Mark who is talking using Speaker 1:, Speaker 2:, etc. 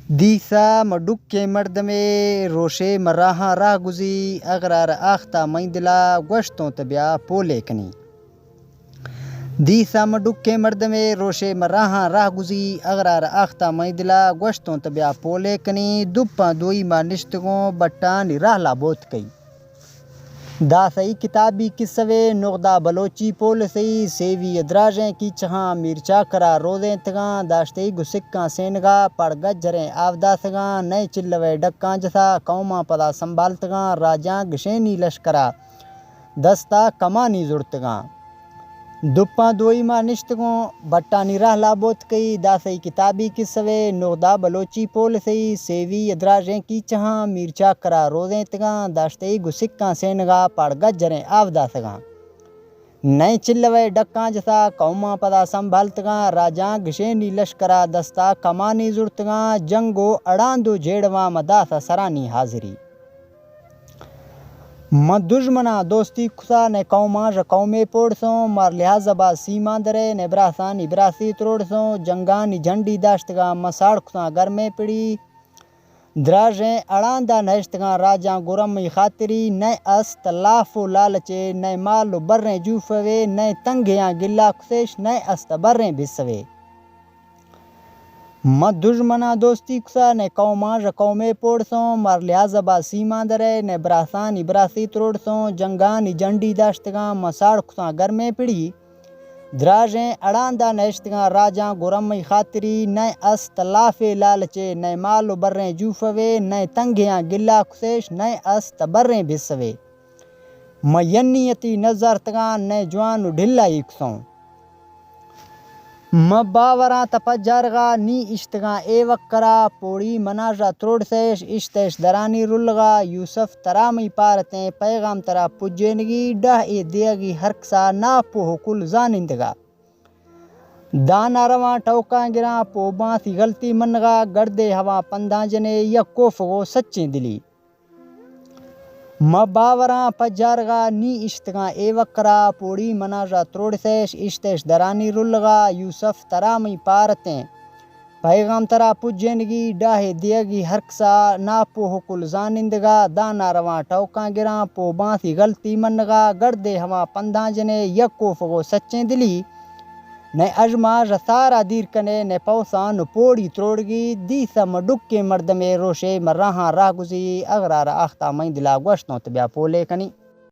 Speaker 1: دیسا مڈک کے مرد میں روشے مراہاں راہ گزی اغرار آختہ مائندلا گوشتوں تبیا پولے کنی دیسا مڈک کے مرد میں روشے مراہاں راہ گزی اغرار آختہ مائندلا گوشتوں تبیا پولے کنی دپاں دوئی ماں نشتگوں بٹان راہ لا بوت کئی دا سئی کتابی قصوے نغدہ بلوچی پول سئی سیوی ادراجیں کی چہاں میرچا کرا روزیں تگاں داشتئی گسکاں سینگا پڑ گجریں آودا سگاں نئے چلوے ڈکاں جسا قوماں پدا سنبھالتگاں راجاں گشینی لشکرا دستا کمانی زڑتگاں دپاں دوئی ماں نشتگوں بٹانی راہ لا بوت کئی دا سئی کتابی قصوے نغدہ بلوچی پول سئی سیوی ادراجیں کی چہاں میرچا کرا روزیں تگاں داشتئی گسکاں سینگا پڑ گجریں آودا سگاں نئے چلوے ڈکاں جسا قوماں پدا سنبھالتگاں راجاں گشینی لشکرا دستا کمانی زڑتگاں جنگو اڑاندو جھیڑواں مداسا سرانی حاضری مہ دشمنا دوستی کھسا نے قوماں ژ قومے پوڑسوں مار لحاظ با سیماں درے نے براسان ابراسی تروڑسوں جنگانی جھنڈی داشتگاں مساڑ کھساں گر میں پڑی دراجیں اڑاندہ نہشتگاں راجاں گرمی خاطری نئے اس تلاف و لالچے نئے مال و بریں جوفوے نئے تنگیاں گلا کسیش نئے است بریں بسوے مہ دشمنا دوستی کسا نے قوماں ژ قومے پوڑسوں مار لحاظ با سیماں درے نے براسان ابراسی تروڑسوں جنگانی جھنڈی داشتگاں مساڑ کھساں گر میں پڑی دراجیں اڑاندہ نہشتگاں راجاں گرمی خاطری نئے اس تلاف لالچے نئے مال و بریں جوفوے نئے تنگیاں گلا کسیش نئے است بریں بسوے مہ ینیتی نظر تگاں نئے جوان و ڈھلائی کسوں مہ باوراں تپجارگا نی اشتگاں اے وکرا پوڑی مناژا تروڑسیش اشتیش درانی رلگا یوسف ترامی پارتیں پیغام ترا پجینگی ڈہ اے دیگی ہرکسا ناپو کل زانندگا دانا رواں ٹوکاں گراں پو بانسی غلطی منگا گردے ہوا پنداں جنے یکو فگو سچیں دلی مہ باوراں پجارگا نی اشتگاں اے وکرا پوڑی مناژا تروڑسیش اشتیش درانی رلگا یوسف ترامی پارتیں پیغام ترا پجینگی ڈاہے دیگی ہرکسا ناپو کل زانندگا دانا رواں ٹوکاں گراں پو بانسی غلطی منگا گردے ہوا پنداں جنے یکو فگو سچیں دلی نے اجما ژ سارا دیر کنے نے پوسان پوڑی تروڑگی دیسا مڈک کے مرد میں روشے مراہاں راہ گزی اغرار آختہ مائندلا گوشتوں تبیا پولے کنی